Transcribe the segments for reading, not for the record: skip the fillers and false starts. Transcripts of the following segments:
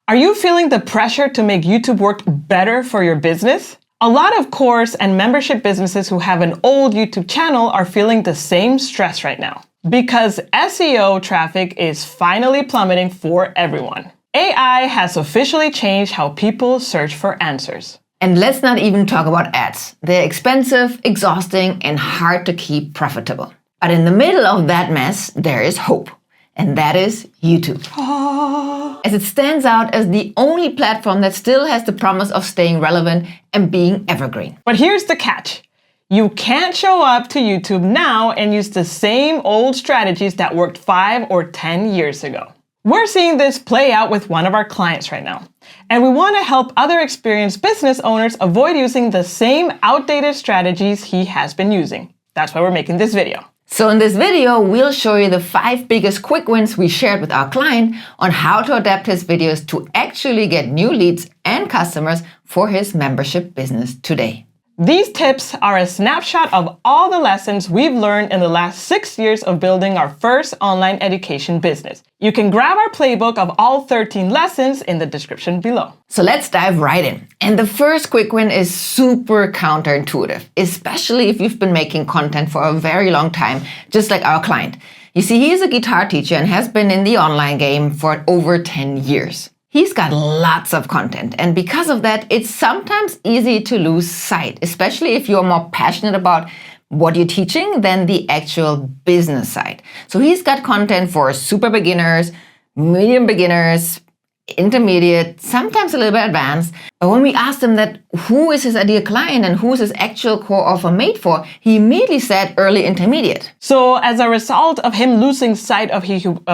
Are you feeling the pressure to make YouTube work better for your business? A lot of course and membership businesses who have an old YouTube channel are feeling the same stress right now because SEO traffic is finally plummeting for everyone. AI has officially changed how people search for answers. And let's not even talk about ads. They're expensive, exhausting, and hard to keep profitable. But in the middle of that mess, there is hope. And that is YouTube. As it stands out as the only platform that still has the promise of staying relevant and being evergreen. But here's the catch. You can't show up to YouTube now and use the same old strategies that worked 5 or 10 years ago. We're seeing this play out with one of our clients right now. And we want to help other experienced business owners avoid using the same outdated strategies he has been using. That's why we're making this video. So in this video, we'll show you the 5 biggest quick wins we shared with our client on how to adapt his videos to actually get new leads and customers for his membership business today. These tips are a snapshot of all the lessons we've learned in the last 6 years of building our first online education business. You can grab our playbook of all 13 lessons in the description below. So let's dive right in. And the first quick win is super counterintuitive, especially if you've been making content for a very long time, just like our client. You see, he's a guitar teacher and has been in the online game for over 10 years. He's got lots of content, and because of that, it's sometimes easy to lose sight, especially if you're more passionate about what you're teaching than the actual business side. So he's got content for super beginners, medium beginners, intermediate, sometimes a little bit advanced. But when we asked him that who is his ideal client and who is his actual core offer made for, he immediately said early intermediate. So as a result of him losing sight of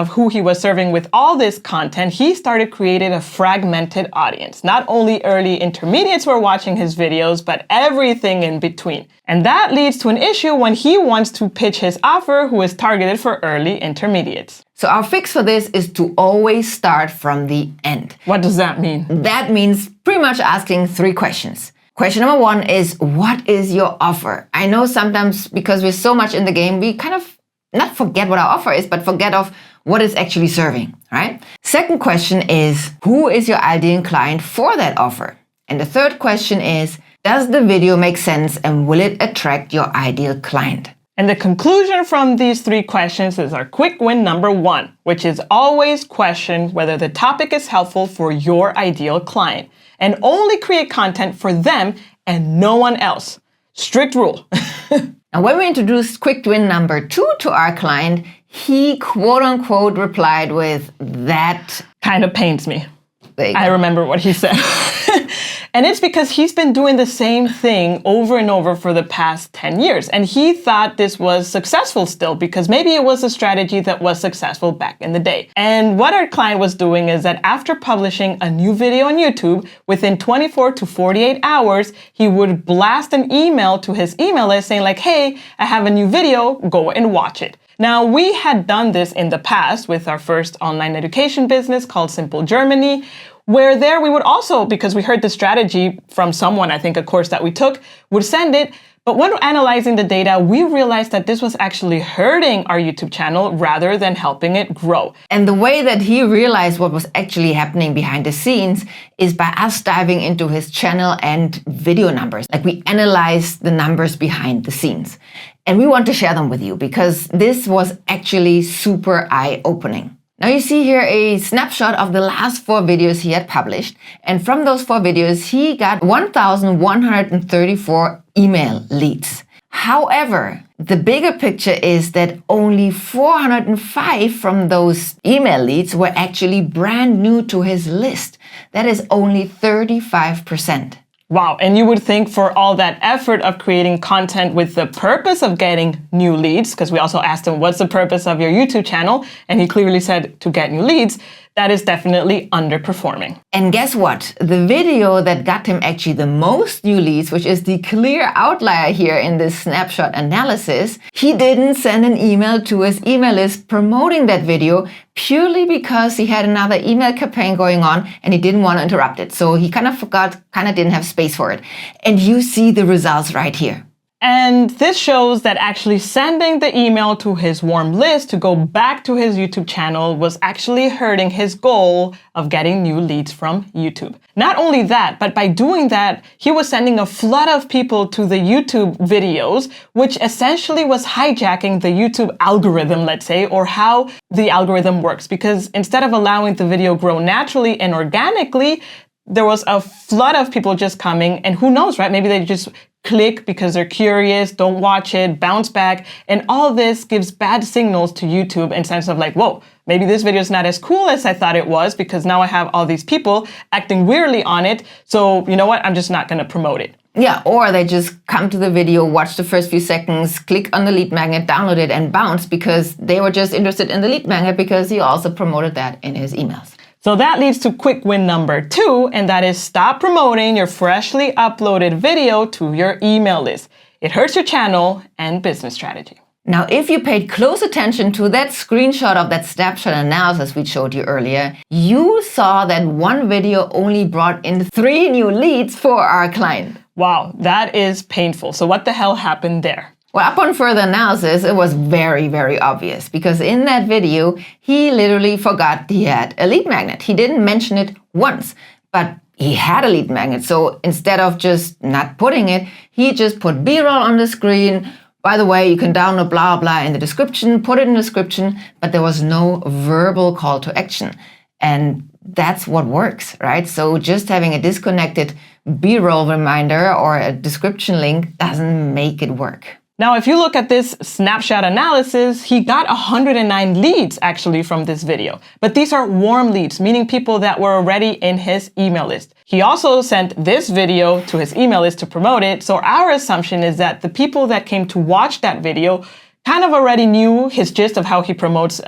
who he was serving with all this content, he started creating a fragmented audience. Not only early intermediates were watching his videos, but everything in between. And that leads to an issue when he wants to pitch his offer who is targeted for early intermediates. So our fix for this is to always start from the end. What does that mean? That means pretty much asking 3 questions. Question number 1 is, what is your offer? I know sometimes because we're so much in the game, we kind of not forget what our offer is, but forget of what it's actually serving, right? Second question is, who is your ideal client for that offer? And the third question is, does the video make sense and will it attract your ideal client? And the conclusion from these 3 questions is our quick win number 1, which is always question whether the topic is helpful for your ideal client and only create content for them and no one else. Strict rule. And when we introduced quick win number 2 to our client, he quote unquote replied with, that kind of pains me. I remember what he said. And it's because he's been doing the same thing over and over for the past 10 years. And he thought this was successful still because maybe it was a strategy that was successful back in the day. And what our client was doing is that after publishing a new video on YouTube, within 24 to 48 hours, he would blast an email to his email list saying like, hey, I have a new video, go and watch it. Now, we had done this in the past with our first online education business called Simple Germany, where there we would also, because we heard the strategy from someone, I think a course that we took, would send it. But when analyzing the data, we realized that this was actually hurting our YouTube channel rather than helping it grow. And the way that he realized what was actually happening behind the scenes is by us diving into his channel and video numbers. Like, we analyzed the numbers behind the scenes. And we want to share them with you because this was actually super eye-opening. Now you see here a snapshot of the last 4 videos he had published. And from those 4 videos, he got 1,134 email leads. However, the bigger picture is that only 405 from those email leads were actually brand new to his list. That is only 35%. Wow, and you would think for all that effort of creating content with the purpose of getting new leads, because we also asked him, what's the purpose of your YouTube channel? And he clearly said to get new leads. That is definitely underperforming. And guess what? The video that got him actually the most new leads, which is the clear outlier here in this snapshot analysis, he didn't send an email to his email list promoting that video purely because he had another email campaign going on and he didn't want to interrupt it. So he kind of forgot, kind of didn't have space for it. And you see the results right here. And this shows that actually sending the email to his warm list to go back to his YouTube channel was actually hurting his goal of getting new leads from YouTube. Not only that, but by doing that, he was sending a flood of people to the YouTube videos, which essentially was hijacking the YouTube algorithm, let's say, or how the algorithm works. Because instead of allowing the video grow naturally and organically, there was a flood of people just coming, and who knows, right? Maybe they just click because they're curious, don't watch it, bounce back. And all this gives bad signals to YouTube in sense of like, whoa, maybe this video is not as cool as I thought it was because now I have all these people acting weirdly on it. So you know what? I'm just not going to promote it. Yeah, or they just come to the video, watch the first few seconds, click on the lead magnet, download it, and bounce because they were just interested in the lead magnet because he also promoted that in his emails. So that leads to quick win number 2, and that is stop promoting your freshly uploaded video to your email list. It hurts your channel and business strategy. Now, if you paid close attention to that screenshot of that snapshot analysis we showed you earlier, you saw that one video only brought in 3 new leads for our client. Wow, that is painful. So what the hell happened there? Well, upon further analysis, it was very, very obvious because in that video, he literally forgot he had a lead magnet. He didn't mention it once, but he had a lead magnet. So instead of just not putting it, he just put B-roll on the screen. By the way, you can download blah, blah in the description, put it in the description, but there was no verbal call to action. And that's what works, right? So just having a disconnected B-roll reminder or a description link doesn't make it work. Now, if you look at this snapshot analysis, he got 109 leads actually from this video. But these are warm leads, meaning people that were already in his email list. He also sent this video to his email list to promote it. So our assumption is that the people that came to watch that video kind of already knew his gist of how he promotes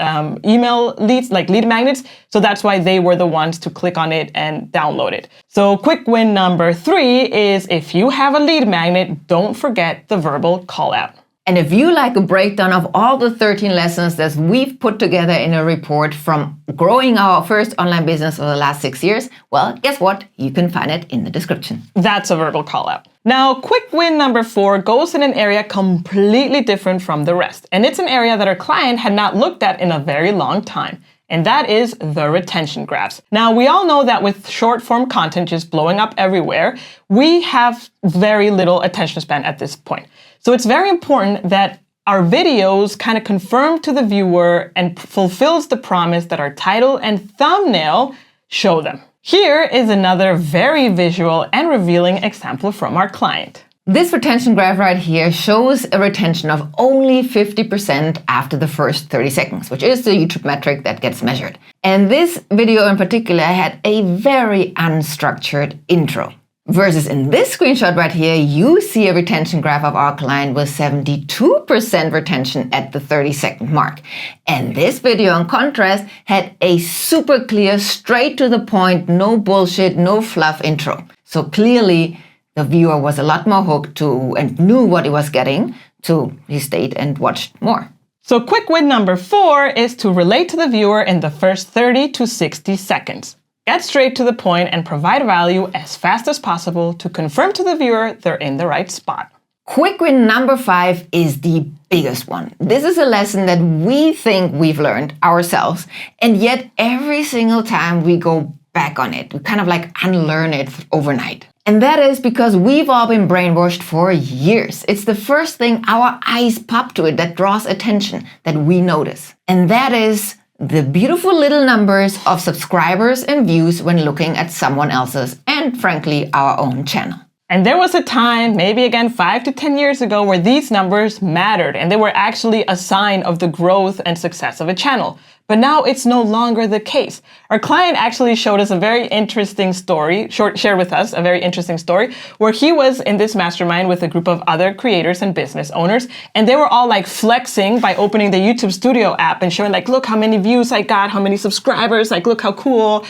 email leads, like lead magnets. So that's why they were the ones to click on it and download it. So quick win number 3 is if you have a lead magnet, don't forget the verbal call out. And if you like a breakdown of all the 13 lessons that we've put together in a report from growing our first online business over the last 6 years, well, guess what? You can find it in the description. That's a verbal call out. Now, quick win number 4 goes in an area completely different from the rest. And it's an area that our client had not looked at in a very long time. And that is the retention graphs. Now, we all know that with short form content just blowing up everywhere, we have very little attention span at this point. So it's very important that our videos kind of confirm to the viewer and fulfills the promise that our title and thumbnail show them. Here is another very visual and revealing example from our client. This retention graph right here shows a retention of only 50% after the first 30 seconds, which is the YouTube metric that gets measured. And this video in particular had a very unstructured intro. Versus in this screenshot right here, you see a retention graph of our client with 72% retention at the 30-second mark. And this video, in contrast, had a super clear, straight to the point, no bullshit, no fluff intro. So clearly, the viewer was a lot more hooked to and knew what he was getting, so he stayed and watched more. So quick win number 4 is to relate to the viewer in the first 30 to 60 seconds. Get straight to the point and provide value as fast as possible to confirm to the viewer they're in the right spot. Quick win number 5 is the biggest one. This is a lesson that we think we've learned ourselves, and yet every single time we go back on it, we kind of like unlearn it overnight. And that is because we've all been brainwashed for years. It's the first thing our eyes pop to it that draws attention, that we notice. And that is the beautiful little numbers of subscribers and views when looking at someone else's and frankly our own channel. And there was a time, maybe again 5 to 10 years ago, where these numbers mattered and they were actually a sign of the growth and success of a channel. But now it's no longer the case. Our client actually showed us a very interesting story, shared with us a very interesting story, where he was in this mastermind with a group of other creators and business owners, and they were all like flexing by opening the YouTube Studio app and showing like, look how many views I got, how many subscribers, like look how cool.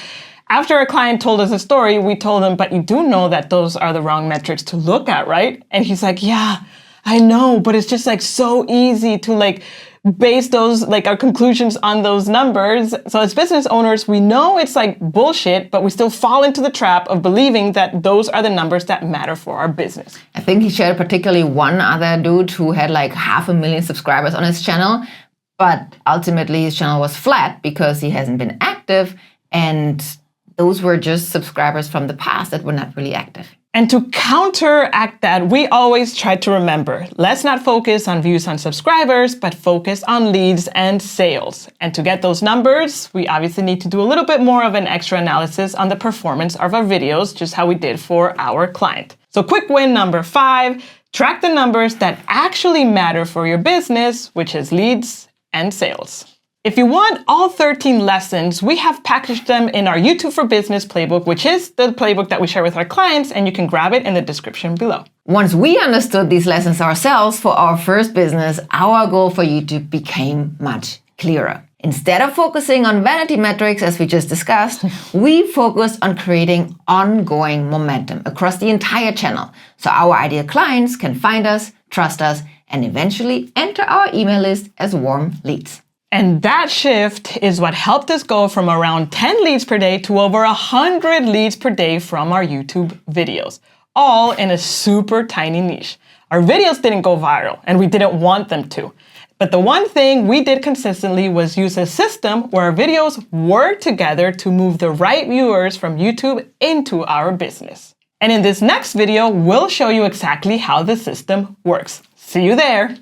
After our client told us a story, we told him, but you do know that those are the wrong metrics to look at, right? And he's like, yeah, I know, but it's just like so easy to like base those, like our conclusions on those numbers. So as business owners, we know it's like bullshit, but we still fall into the trap of believing that those are the numbers that matter for our business. I think he shared particularly one other dude who had like 500,000 subscribers on his channel, but ultimately his channel was flat because he hasn't been active, and those were just subscribers from the past that were not really active. And to counteract that, we always try to remember, let's not focus on views on subscribers, but focus on leads and sales. And to get those numbers, we obviously need to do a little bit more of an extra analysis on the performance of our videos, just how we did for our client. So quick win number 5, track the numbers that actually matter for your business, which is leads and sales. If you want all 13 lessons, we have packaged them in our YouTube for Business playbook, which is the playbook that we share with our clients, and you can grab it in the description below. Once we understood these lessons ourselves for our first business, our goal for YouTube became much clearer. Instead of focusing on vanity metrics, as we just discussed, we focused on creating ongoing momentum across the entire channel, so our ideal clients can find us, trust us, and eventually enter our email list as warm leads. And that shift is what helped us go from around 10 leads per day to over 100 leads per day from our YouTube videos, all in a super tiny niche. Our videos didn't go viral, and we didn't want them to. But the one thing we did consistently was use a system where our videos work together to move the right viewers from YouTube into our business. And in this next video, we'll show you exactly how the system works. See you there.